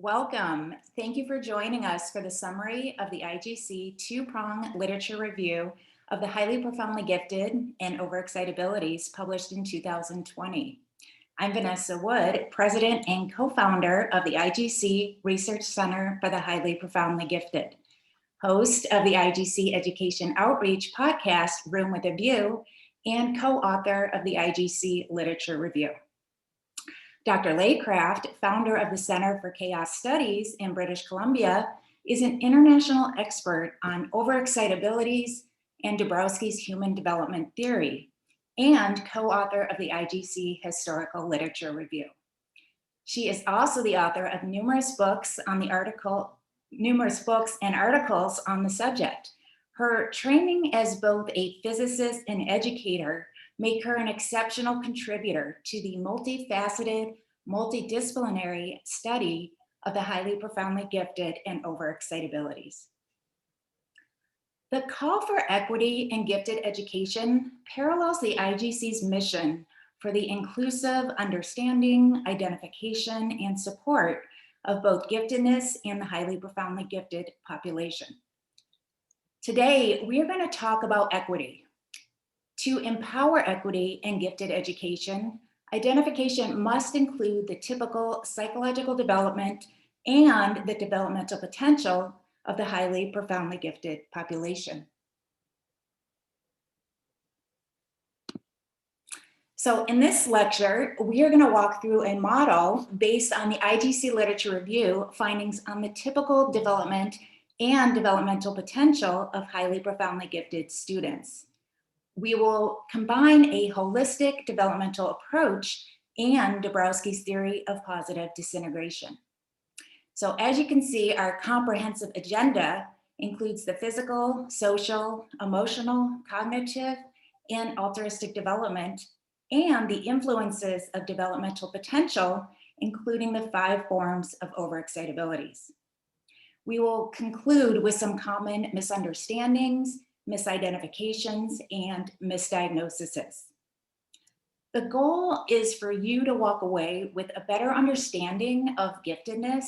Welcome. Thank you for joining us for the summary of the IGC two-prong literature review of the Highly Profoundly Gifted and Overexcitabilities published in 2020. I'm Vanessa Wood, President and co-founder of the IGC Research Center for the Highly Profoundly Gifted, host of the IGC Education Outreach podcast, Room with a View, and co-author of the IGC Literature Review. Dr. Laycraft, founder of the Center for Chaos Studies in British Columbia, is an international expert on overexcitabilities and Dabrowski's human development theory, and co-author of the IGC Historical Literature Review. She is also the author of numerous books and articles on the subject. Her training as both a physicist and educator make her an exceptional contributor to the multifaceted, multidisciplinary study of the highly profoundly gifted and overexcitabilities. The call for equity in gifted education parallels the IGC's mission for the inclusive understanding, identification, and support of both giftedness and the highly profoundly gifted population. Today, we are going to talk about equity. To empower equity in gifted education, identification must include the typical psychological development and the developmental potential of the highly profoundly gifted population. So in this lecture, we are going to walk through a model based on the IGC Literature Review findings on the typical development and developmental potential of highly profoundly gifted students. We will combine a holistic developmental approach and Dabrowski's theory of positive disintegration. So as you can see, our comprehensive agenda includes the physical, social, emotional, cognitive, and altruistic development, and the influences of developmental potential, including the 5 forms of overexcitabilities. We will conclude with some common misunderstandings, misidentifications, and misdiagnoses. The goal is for you to walk away with a better understanding of giftedness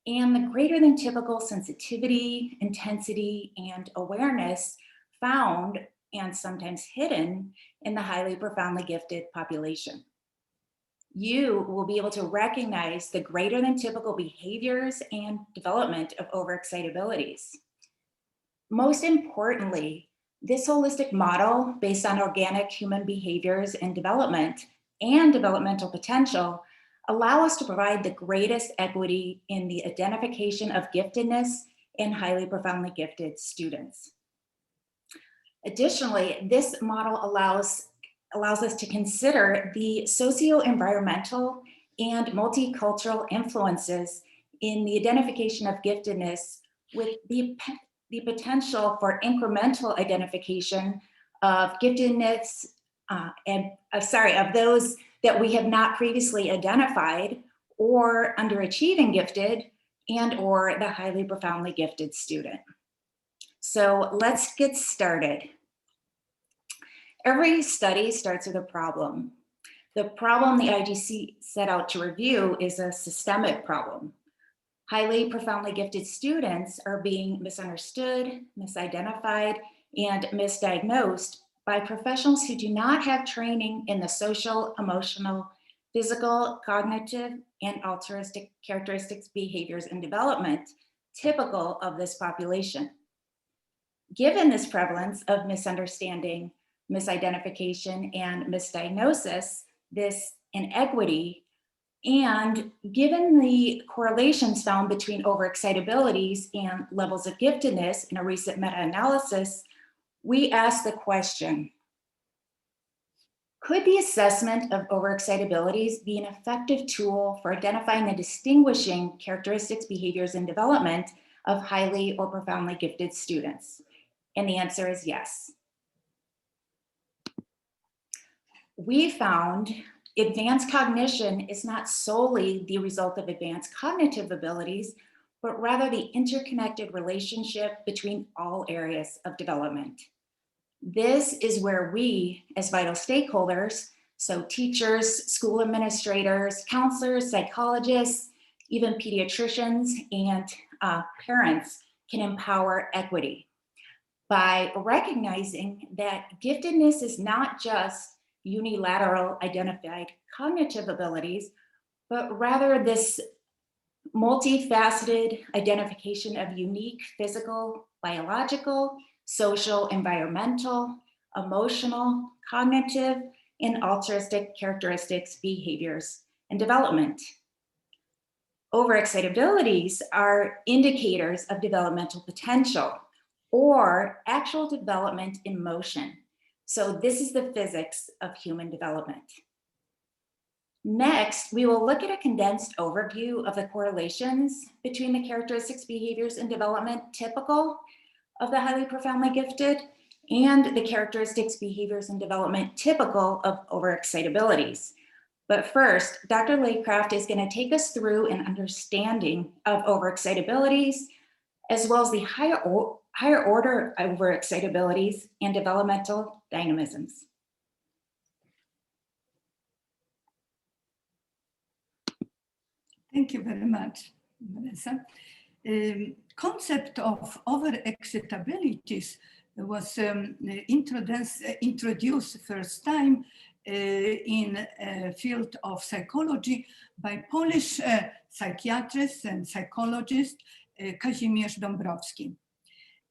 and the greater than typical sensitivity, intensity, and awareness found and sometimes hidden in the highly profoundly gifted population. You will be able to recognize the greater than typical behaviors and development of overexcitabilities. Most importantly, this holistic model based on organic human behaviors and development and developmental potential allow us to provide the greatest equity in the identification of giftedness in highly profoundly gifted students. Additionally, this model allows us to consider the socio-environmental and multicultural influences in the identification of giftedness with the potential for incremental identification of giftedness of those that we have not previously identified or underachieving gifted and or the highly profoundly gifted student. So let's get started. Every study starts with a problem. The problem the IGC set out to review is a systemic problem. Highly profoundly gifted students are being misunderstood, misidentified, and misdiagnosed by professionals who do not have training in the social, emotional, physical, cognitive, and altruistic characteristics, behaviors, and development typical of this population. Given this prevalence of misunderstanding, misidentification, and misdiagnosis, this inequity, and given the correlations found between overexcitabilities and levels of giftedness in a recent meta-analysis, we asked the question, could the assessment of overexcitabilities be an effective tool for identifying the distinguishing characteristics, behaviors, and development of highly or profoundly gifted students? And the answer is yes. We found advanced cognition is not solely the result of advanced cognitive abilities, but rather the interconnected relationship between all areas of development. This is where we, as vital stakeholders, so teachers, school administrators, counselors, psychologists, Even pediatricians and parents can empower equity by recognizing that giftedness is not just unilateral identified cognitive abilities, but rather this multifaceted identification of unique physical, biological, social, environmental, emotional, cognitive, and altruistic characteristics, behaviors, and development. Overexcitabilities are indicators of developmental potential or actual development in motion. So this is the physics of human development. Next, we will look at a condensed overview of the correlations between the characteristics, behaviors, and development typical of the highly profoundly gifted and the characteristics, behaviors, and development typical of overexcitabilities. But first, Dr. Laycraft is going to take us through an understanding of overexcitabilities, as well as the higher order overexcitabilities and developmental dynamisms. Thank you very much, Vanessa. Concept of overexcitabilities was introduced first time in field of psychology by Polish psychiatrist and psychologist Kazimierz Dąbrowski.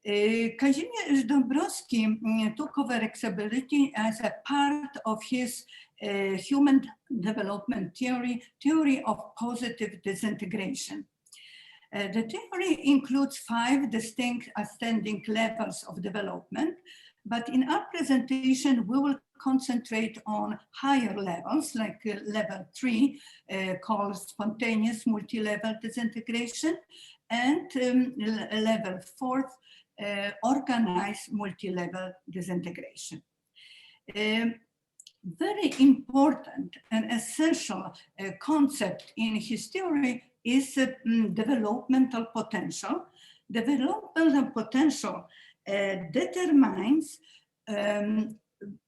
Kazimierz Dąbrowski took overexcitability as a part of his human development theory of positive disintegration. The theory includes 5 distinct ascending levels of development, but in our presentation, we will concentrate on higher levels, like level 3, called spontaneous multi-level disintegration, and level 4, organized multi-level disintegration. Very important and essential concept in his theory is developmental potential. Developmental potential determines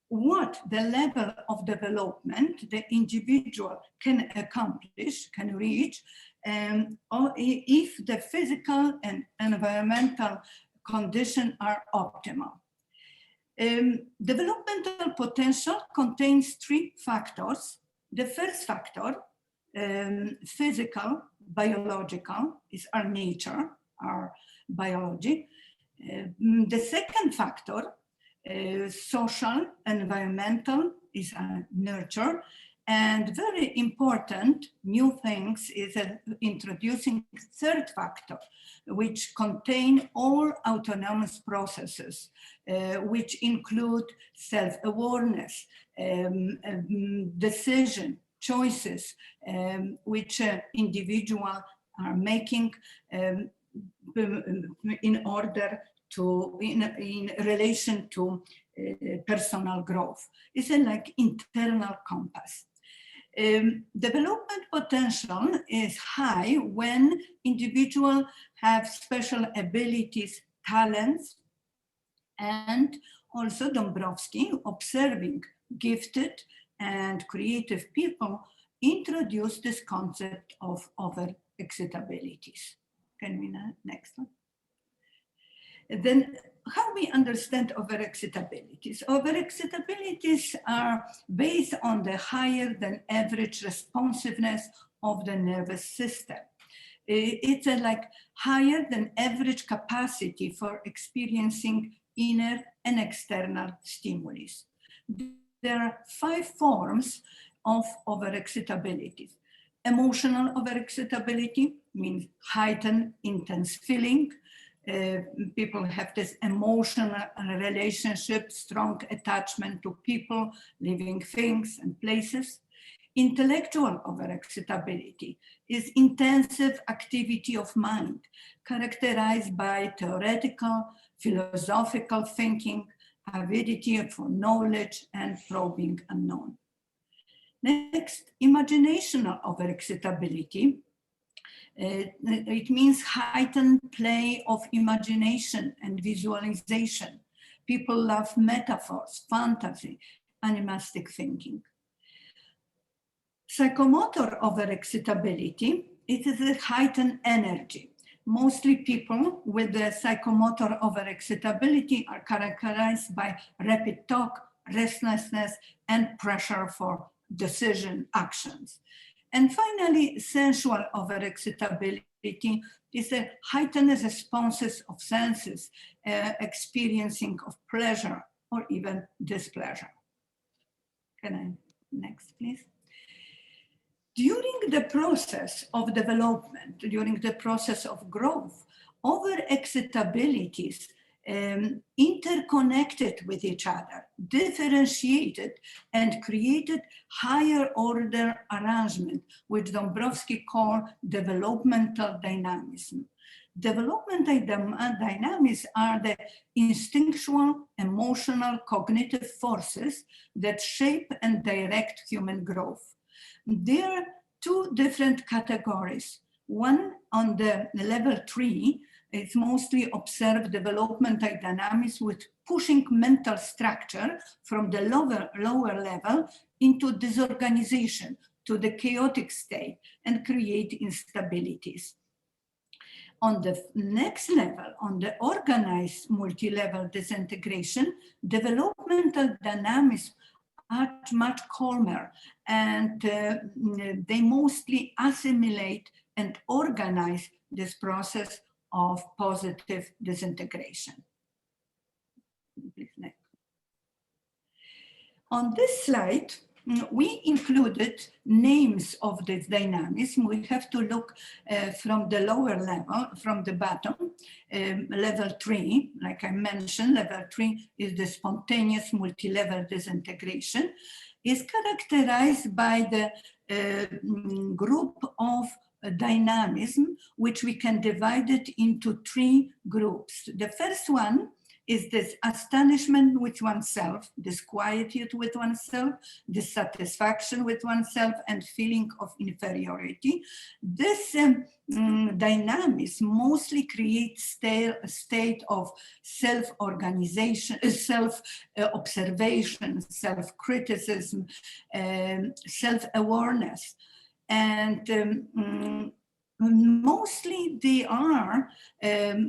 what the level of development the individual can accomplish, can reach, or if the physical and environmental conditions are optimal. Developmental potential contains 3 factors. The first factor, physical, biological, is our nature, our biology. The second factor, social, environmental, is our nurture. And very important new things is introducing third factor, which contain all autonomous processes, which include self-awareness, decision, choices, which individuals are making in order to, in relation to personal growth. It's like internal compass. Development potential is high when individuals have special abilities, talents, and also Dąbrowski, observing gifted and creative people, introduced this concept of overexcitabilities. Can we next one? Then how we understand overexcitabilities? Overexcitabilities are based on the higher than average responsiveness of the nervous system. It's like higher than average capacity for experiencing inner and external stimuli. There are 5 forms of overexcitability. Emotional overexcitability means heightened, intense feeling. People have this emotional relationship, strong attachment to people, living things and places. Intellectual overexcitability is intensive activity of mind, characterized by theoretical, philosophical thinking, avidity for knowledge, and probing unknown. Next, imaginational overexcitability. It means heightened play of imagination and visualization. People love metaphors, fantasy, animistic thinking. Psychomotor overexcitability it is a heightened energy. Mostly people with the psychomotor overexcitability are characterized by rapid talk, restlessness, and pressure for decision actions. And finally, sensual overexcitability is a heightened responses of senses, experiencing of pleasure or even displeasure. Can I, next please? During the process of development, during the process of growth, overexcitabilities interconnected with each other, differentiated and created higher order arrangement, which Dombrowski called developmental dynamism. Developmental dynamics are the instinctual, emotional, cognitive forces that shape and direct human growth. There are two different categories. One on the level 3, it's mostly observed developmental dynamics with pushing mental structure from the lower level into disorganization, to the chaotic state, and create instabilities. On the next level, on the organized multi-level disintegration, developmental dynamics are much calmer, and they mostly assimilate and organize this process of positive disintegration. On this slide, we included names of this dynamism. We have to look from the lower level, from the bottom. Level 3, like I mentioned, level 3 is the spontaneous multi-level disintegration, is characterized by the group of dynamism, which we can divide it into 3 groups. The first one is this astonishment with oneself, disquietude with oneself, dissatisfaction with oneself, and feeling of inferiority. This dynamism mostly creates a state of self-organization, self-observation, self-criticism, self-awareness. And mostly they are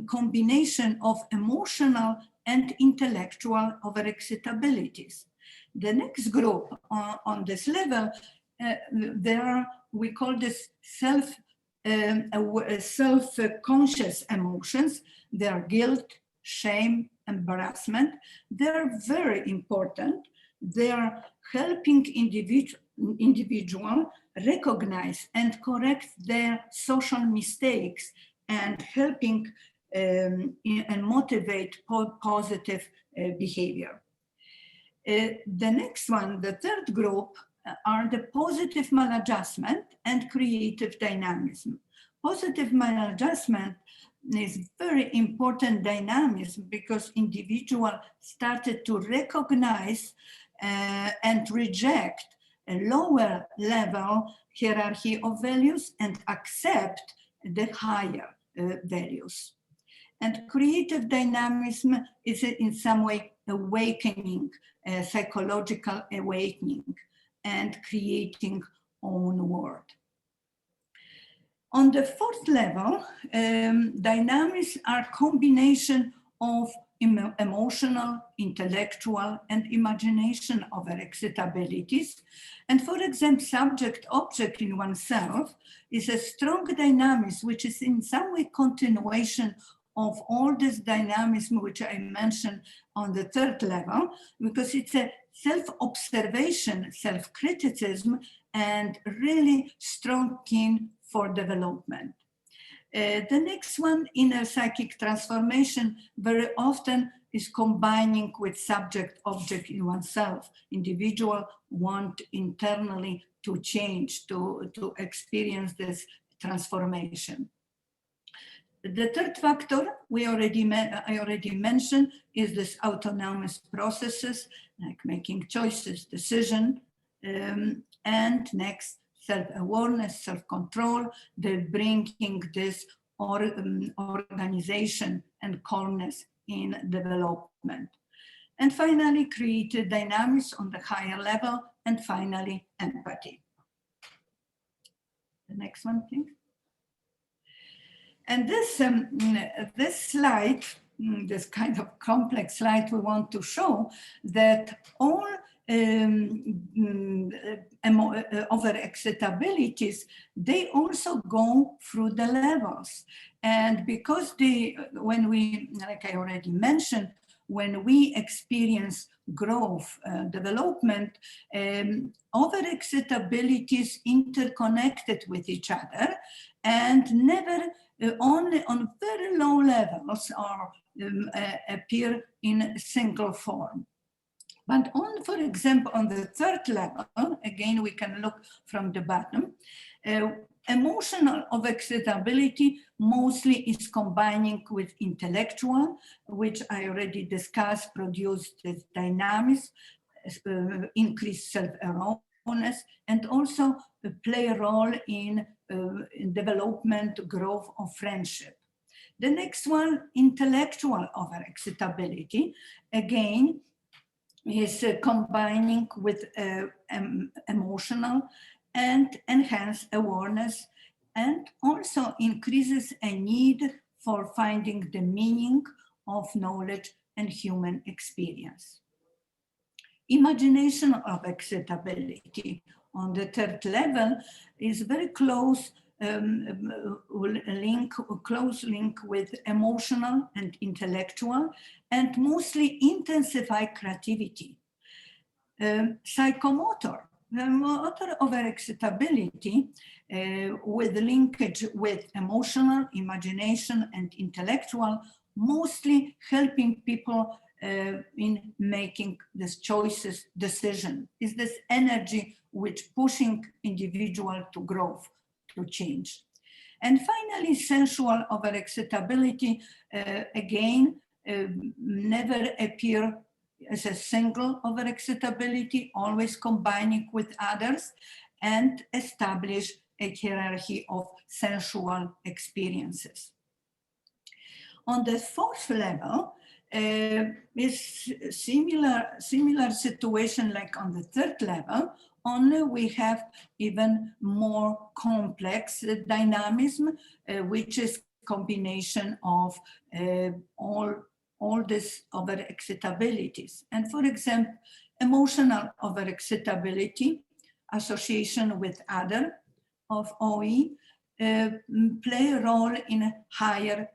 combination of emotional and intellectual overexcitabilities. The next group on this level, we call this self-conscious emotions. They are guilt, shame, embarrassment. They're very important. They are helping individual recognize and correct their social mistakes and helping and motivate positive behavior. The next one, the third group, are the positive maladjustment and creative dynamism. Positive maladjustment is very important dynamism because individual started to recognize and reject a lower level hierarchy of values and accept the higher values. And creative dynamism is in some way awakening, psychological awakening, and creating own world. On the fourth level, dynamics are combination of emotional, intellectual, and imagination overexcitabilities. And for example, subject-object in oneself is a strong dynamism, which is in some way continuation of all this dynamism, which I mentioned on the third level, because it's a self-observation, self-criticism, and really strong keen for development. The next one, inner psychic transformation, very often is combining with subject-object in oneself. Individual want internally to change, to experience this transformation. The third factor I already mentioned is this autonomous processes, like making choices, decision, and next, self-awareness, self-control, they're bringing this organization and calmness in development. And finally, creative dynamics on the higher level, and finally, empathy. The next one, please. And this slide, this kind of complex slide, we want to show that all overexcitabilities, they also go through the levels. And because when we, like I already mentioned, when we experience growth, development, overexcitabilities interconnected with each other and never only on very low levels or appear in single form. But on, for example, on the third level, again, we can look from the bottom, emotional overexcitability mostly is combining with intellectual, which I already discussed, produce this dynamism, increased self-awareness, and also play a role in development, growth of friendship. The next one, intellectual overexcitability, again, is combining with emotional and enhanced awareness, and also increases a need for finding the meaning of knowledge and human experience. Imagination of excitability on the third level is very close close link with emotional and intellectual, and mostly intensify creativity. Psychomotor, the motor overexcitability with linkage with emotional, imagination, and intellectual, mostly helping people in making these choices, decision, is this energy which pushing individual to growth, to change. And finally, sensual overexcitability, again, never appear as a single overexcitability, always combining with others, and establish a hierarchy of sensual experiences. On the fourth level, is similar situation like on the third level, only we have even more complex dynamism, which is combination of all these overexcitabilities. And for example, emotional overexcitability, association with other of OE, play a role in higher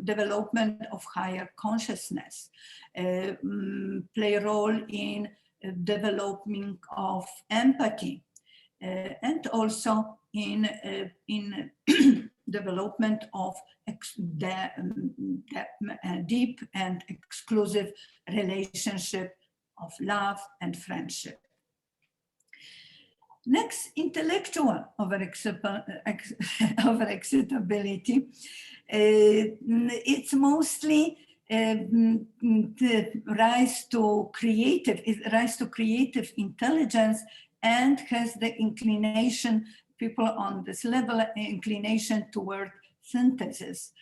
development of higher consciousness, play a role in development of empathy, and also in development of deep and exclusive relationship of love and friendship. Next, intellectual overexcitability. It's mostly rise to creative intelligence, and has the inclination, people on this level, inclination toward synthesis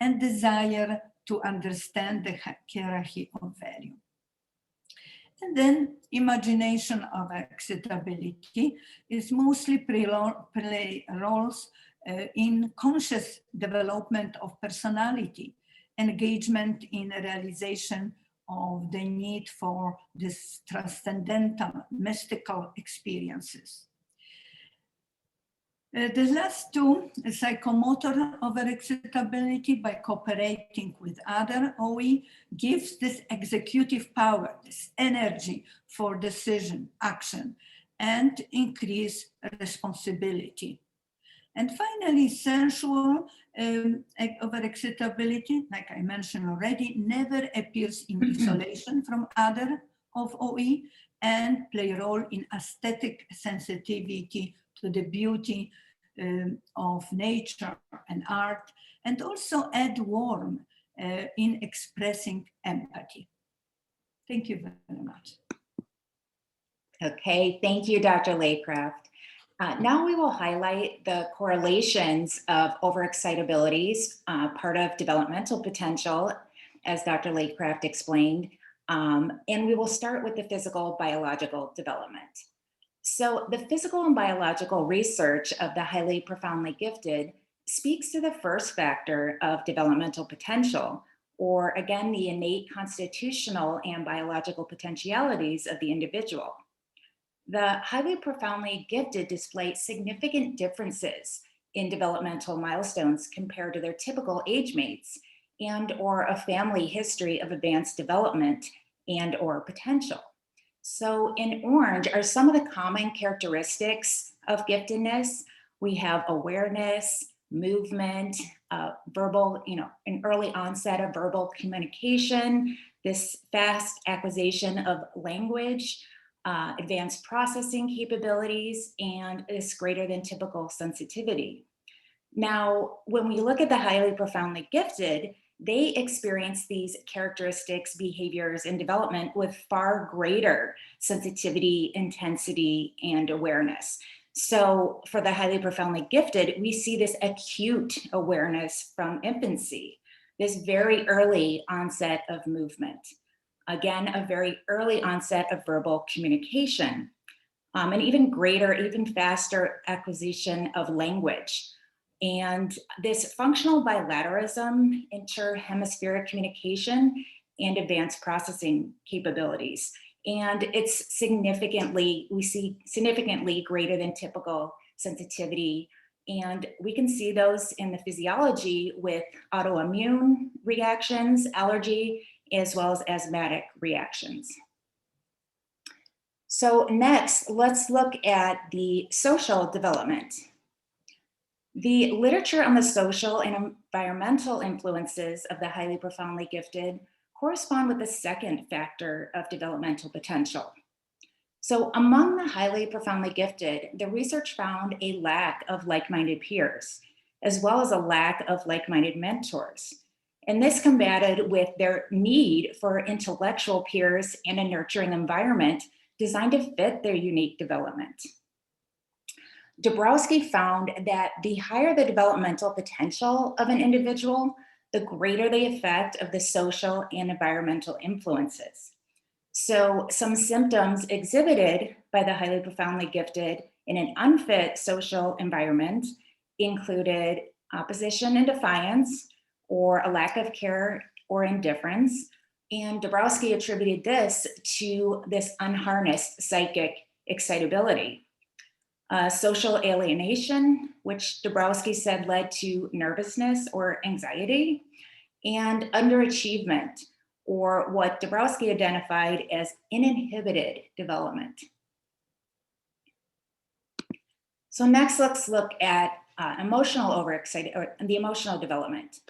and desire to understand the hierarchy of value. And then imagination of excitability is mostly play roles in conscious development of personality, engagement in realization of the need for this transcendental, mystical experiences. The last two, psychomotor overexcitability by cooperating with other OE, gives this executive power, this energy for decision, action, and increase responsibility. And finally, sensual overexcitability, like I mentioned already, never appears in isolation from other of OE, and play a role in aesthetic sensitivity to the beauty of nature and art, and also add warmth in expressing empathy. Thank you very much. Okay, thank you, Dr. Laycraft. Now we will highlight the correlations of overexcitabilities, part of developmental potential, as Dr. Laycraft explained, and we will start with the physical biological development. So the physical and biological research of the highly profoundly gifted speaks to the first factor of developmental potential, or again, the innate constitutional and biological potentialities of the individual. The highly profoundly gifted display significant differences in developmental milestones compared to their typical age mates and or a family history of advanced development and or potential. So in orange are some of the common characteristics of giftedness. We have awareness, movement, verbal, an early onset of verbal communication, this fast acquisition of language, advanced processing capabilities, and this greater than typical sensitivity. Now, when we look at the highly profoundly gifted, they experience these characteristics, behaviors, and development with far greater sensitivity, intensity, and awareness. So for the highly profoundly gifted, we see this acute awareness from infancy, this very early onset of movement. Again, a very early onset of verbal communication, and even greater, even faster acquisition of language. And this functional bilateralism, interhemispheric communication, and advanced processing capabilities. And it's we see significantly greater than typical sensitivity. And we can see those in the physiology with autoimmune reactions, allergy, as well as asthmatic reactions. So next, let's look at the social development. The literature on the social and environmental influences of the highly profoundly gifted correspond with the second factor of developmental potential. So among the highly profoundly gifted, the research found a lack of like-minded peers, as well as a lack of like-minded mentors. And this combated with their need for intellectual peers and a nurturing environment designed to fit their unique development. Dabrowski found that the higher the developmental potential of an individual, the greater the effect of the social and environmental influences. So some symptoms exhibited by the highly profoundly gifted in an unfit social environment included opposition and defiance, or a lack of care or indifference. And Dabrowski attributed this to this unharnessed psychic excitability. Social alienation, which Dabrowski said led to nervousness or anxiety, and underachievement, or what Dabrowski identified as uninhibited development. So next, let's look at the emotional development.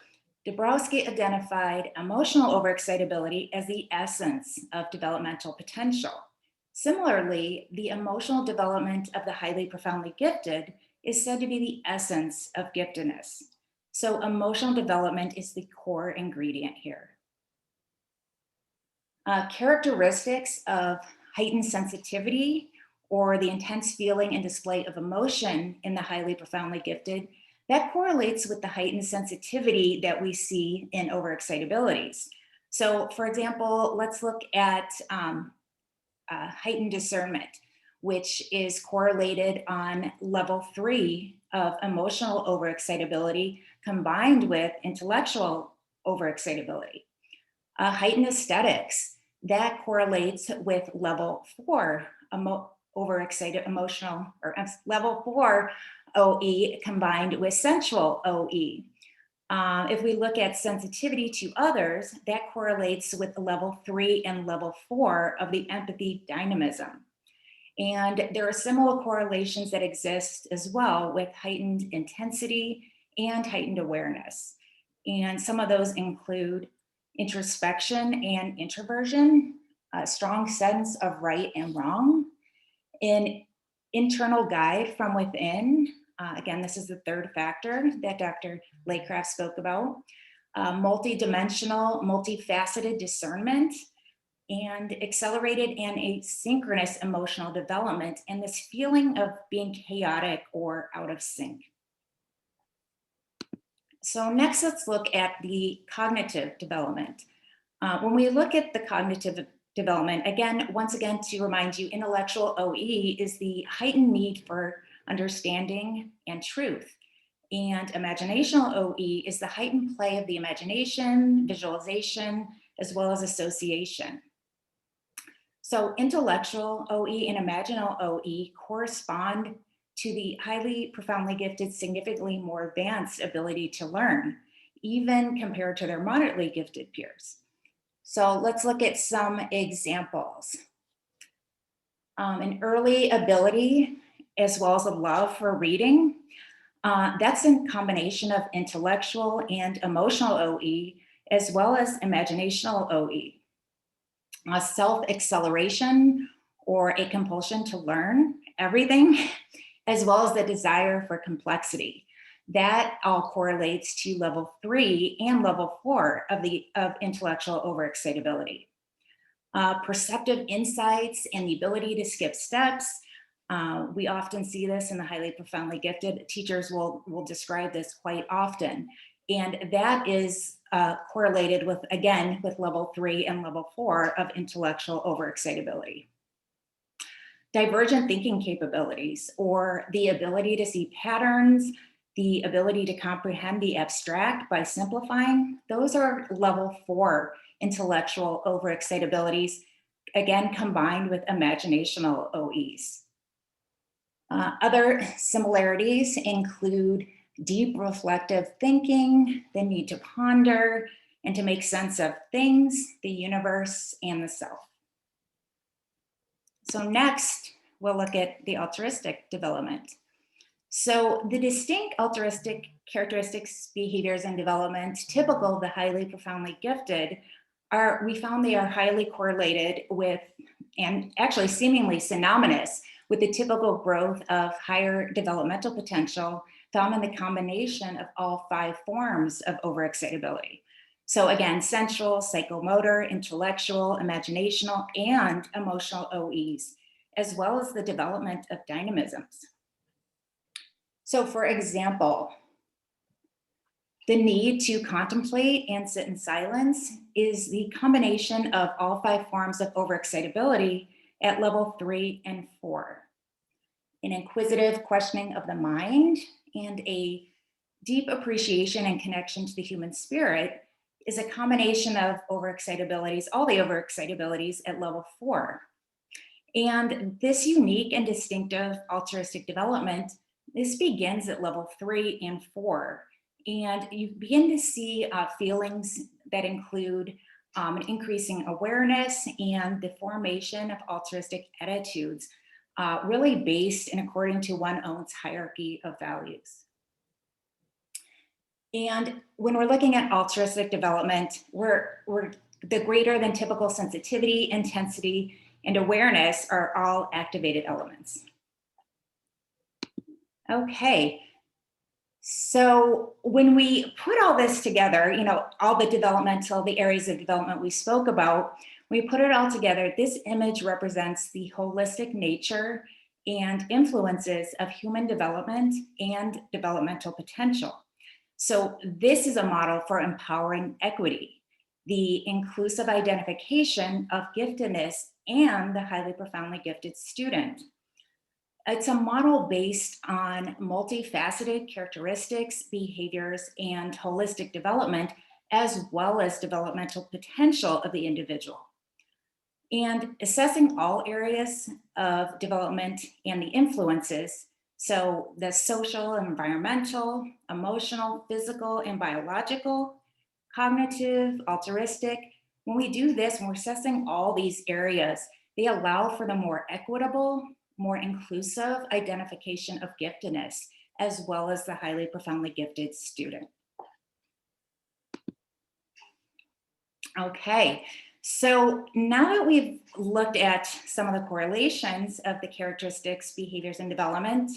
Dabrowski identified emotional overexcitability as the essence of developmental potential. Similarly, the emotional development of the highly profoundly gifted is said to be the essence of giftedness. So emotional development is the core ingredient here. Characteristics of heightened sensitivity, or the intense feeling and display of emotion in the highly profoundly gifted, that correlates with the heightened sensitivity that we see in overexcitabilities. So for example, let's look at heightened discernment, which is correlated on level 3 of emotional overexcitability combined with intellectual overexcitability. Heightened aesthetics, that correlates with level 4 level 4 OE combined with sensual OE. If we look at sensitivity to others, that correlates with level 3 and level 4 of the empathy dynamism. And there are similar correlations that exist as well with heightened intensity and heightened awareness. And some of those include introspection and introversion, a strong sense of right and wrong, an internal guide from within. Again, this is the third factor that Dr. Laycraft spoke about. Multidimensional, multifaceted discernment, and accelerated and asynchronous emotional development, and this feeling of being chaotic or out of sync. So next, let's look at the cognitive development. When we look at the cognitive development, once again, to remind you, intellectual OE is the heightened need for understanding and truth. And imaginational OE is the heightened play of the imagination, visualization, as well as association. So intellectual OE and imaginal OE correspond to the highly profoundly gifted, significantly more advanced ability to learn, even compared to their moderately gifted peers. So let's look at some examples. An early ability, as well as a love for reading, that's a combination of intellectual and emotional OE, as well as imaginational OE. Self-acceleration or a compulsion to learn everything, as well as the desire for complexity. That all correlates to level 3 and level 4 of intellectual overexcitability. Perceptive insights and the ability to skip steps. We often see this in the highly profoundly gifted. Teachers will describe this quite often. And that is correlated with, again, with level 3 and level 4 of intellectual overexcitability. Divergent thinking capabilities, or the ability to see patterns, the ability to comprehend the abstract by simplifying, those are level 4 intellectual overexcitabilities, again, combined with imaginational OEs. Other similarities include deep reflective thinking, the need to ponder and to make sense of things, the universe, and the self. So next, we'll look at the altruistic development. So the distinct altruistic characteristics, behaviors, and development typical of the highly profoundly gifted we found they are highly correlated with, and actually seemingly synonymous with, the typical growth of higher developmental potential found in the combination of all 5 forms of overexcitability. So again, sensual, psychomotor, intellectual, imaginational, and emotional OEs, as well as the development of dynamisms. So for example, the need to contemplate and sit in silence is the combination of all 5 forms of overexcitability at level 3 and 4. An inquisitive questioning of the mind and a deep appreciation and connection to the human spirit is a combination of overexcitabilities, all the overexcitabilities at level 4. And this unique and distinctive altruistic development, this begins at level 3 and 4. And you begin to see feelings that include an increasing awareness and the formation of altruistic attitudes, really based and according to one's own hierarchy of values. And when we're looking at altruistic development, we're the greater than typical sensitivity, intensity, and awareness are all activated elements. Okay. So when we put all this together, all the areas of development we spoke about, we put it all together, this image represents the holistic nature and influences of human development and developmental potential. So this is a model for empowering equity, the inclusive identification of giftedness and the highly profoundly gifted student. It's a model based on multifaceted characteristics, behaviors, and holistic development, as well as developmental potential of the individual. And assessing all areas of development and the influences, so the social, environmental, emotional, physical, and biological, cognitive, altruistic, when we do this, when we're assessing all these areas, they allow for the more equitable, more inclusive identification of giftedness, as well as the highly profoundly gifted student. Okay, so now that we've looked at some of the correlations of the characteristics, behaviors, and development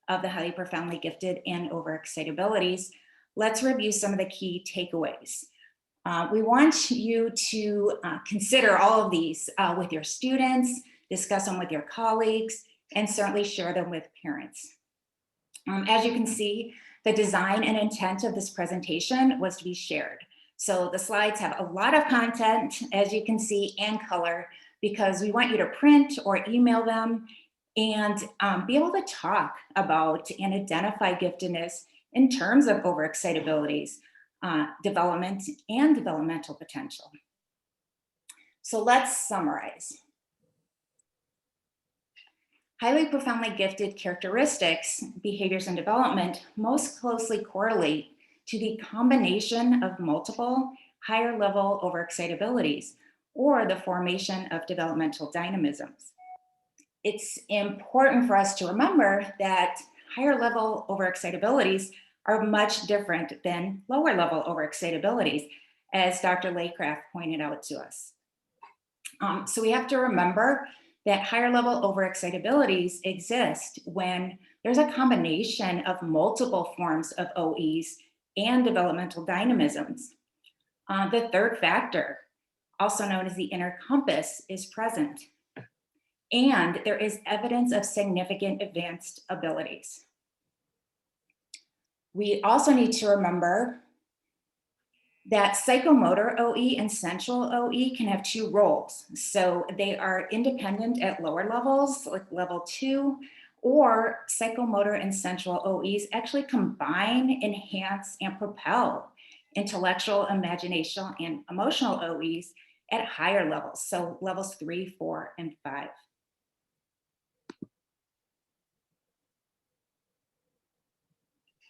of the highly profoundly gifted and overexcitabilities, let's review some of the key takeaways. We want you to consider all of these with your students, discuss them with your colleagues, and certainly share them with parents. As you can see, the design and intent of this presentation was to be shared. So the slides have a lot of content, as you can see, and color, because we want you to print or email them and be able to talk about and identify giftedness in terms of overexcitabilities, development, and developmental potential. So let's summarize. Highly profoundly gifted characteristics, behaviors, and development most closely correlate to the combination of multiple higher level overexcitabilities or the formation of developmental dynamisms. It's important for us to remember that higher level overexcitabilities are much different than lower level overexcitabilities, as Dr. Laycraft pointed out to us. So we have to remember that higher level overexcitabilities exist when there's a combination of multiple forms of OEs and developmental dynamisms. The third factor, also known as the inner compass, is present. And there is evidence of significant advanced abilities. We also need to remember that psychomotor OE and sensual OE can have two roles. So they are independent at lower levels, like level 2, or psychomotor and sensual OEs actually combine, enhance, and propel intellectual, imaginational, and emotional OEs at higher levels. So levels 3, 4, and 5.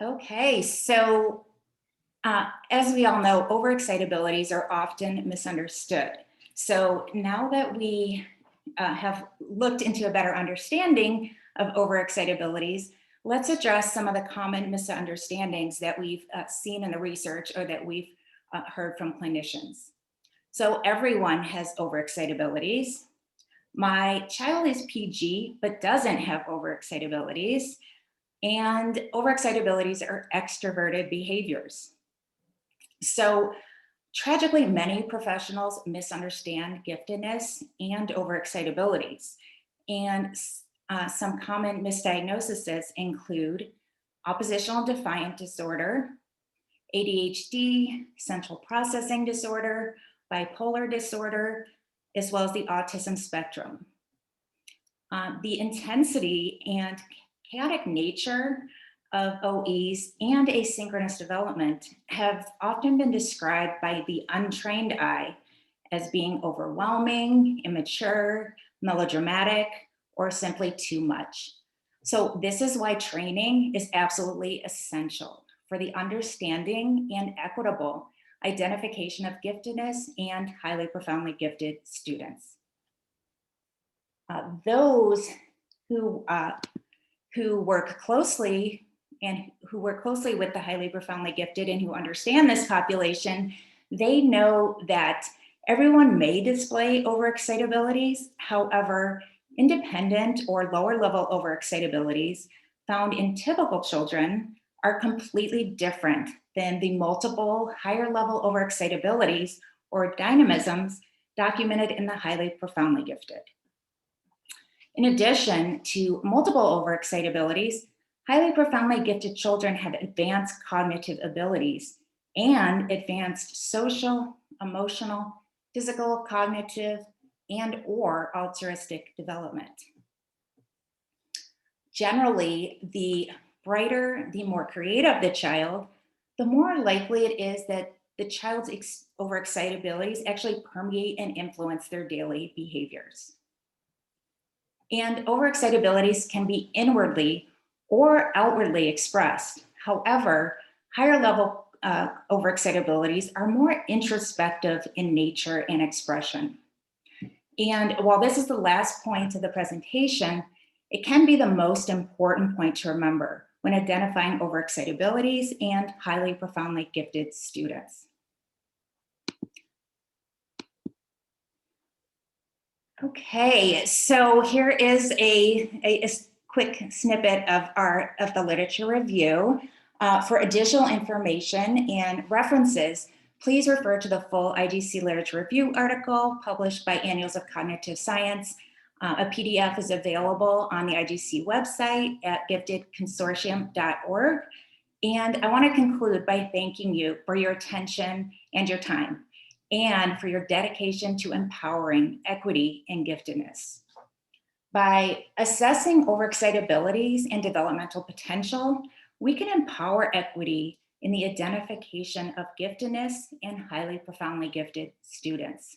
Okay, so as we all know, overexcitabilities are often misunderstood. So now that we have looked into a better understanding of overexcitabilities, let's address some of the common misunderstandings that we've seen in the research or that we've heard from clinicians. So everyone has overexcitabilities. My child is PG, but doesn't have overexcitabilities. And overexcitabilities are extroverted behaviors. So tragically, many professionals misunderstand giftedness and overexcitabilities. And some common misdiagnoses include oppositional defiant disorder, ADHD, central processing disorder, bipolar disorder, as well as the autism spectrum. The intensity and chaotic nature of OEs and asynchronous development have often been described by the untrained eye as being overwhelming, immature, melodramatic, or simply too much. So this is why training is absolutely essential for the understanding and equitable identification of giftedness and highly profoundly gifted students. Those who work closely with the highly profoundly gifted and who understand this population, they know that everyone may display overexcitabilities. However, independent or lower level overexcitabilities found in typical children are completely different than the multiple higher level overexcitabilities or dynamisms documented in the highly profoundly gifted. In addition to multiple overexcitabilities, highly profoundly gifted children have advanced cognitive abilities and advanced social, emotional, physical, cognitive, and/or altruistic development. Generally, the brighter, the more creative the child, the more likely it is that the child's overexcitabilities actually permeate and influence their daily behaviors. And overexcitabilities can be inwardly or outwardly expressed. However, higher level overexcitabilities are more introspective in nature and expression. And while this is the last point of the presentation, it can be the most important point to remember when identifying overexcitabilities and highly profoundly gifted students. Okay, so here is a quick snippet of the literature review. For additional information and references, please refer to the full IGC literature review article published by Annals of Cognitive Science. A PDF is available on the IGC website at giftedconsortium.org. And I want to conclude by thanking you for your attention and your time, and for your dedication to empowering equity and giftedness. By assessing overexcitabilities and developmental potential, we can empower equity in the identification of giftedness and highly profoundly gifted students.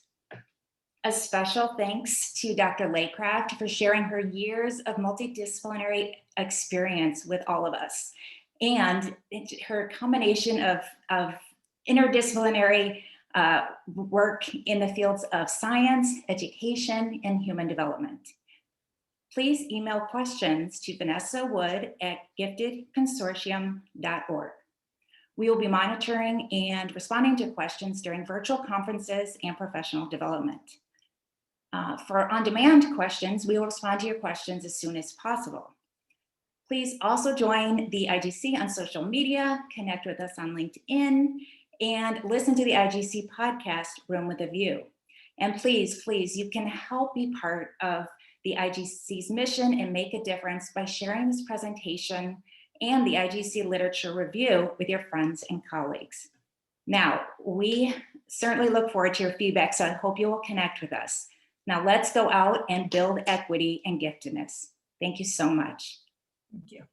A special thanks to Dr. Laycraft for sharing her years of multidisciplinary experience with all of us, and her combination of interdisciplinary work in the fields of science, education, and human development. Please email questions to Vanessa Wood at giftedconsortium.org. We will be monitoring and responding to questions during virtual conferences and professional development. For on-demand questions, we will respond to your questions as soon as possible. Please also join the IGC on social media, connect with us on LinkedIn, and listen to the IGC podcast, Room with a View. And please, you can help be part of the IGC's mission and make a difference by sharing this presentation and the IGC literature review with your friends and colleagues. Now, we certainly look forward to your feedback, so I hope you will connect with us. Now let's go out and build equity and giftedness. Thank you so much. Thank you.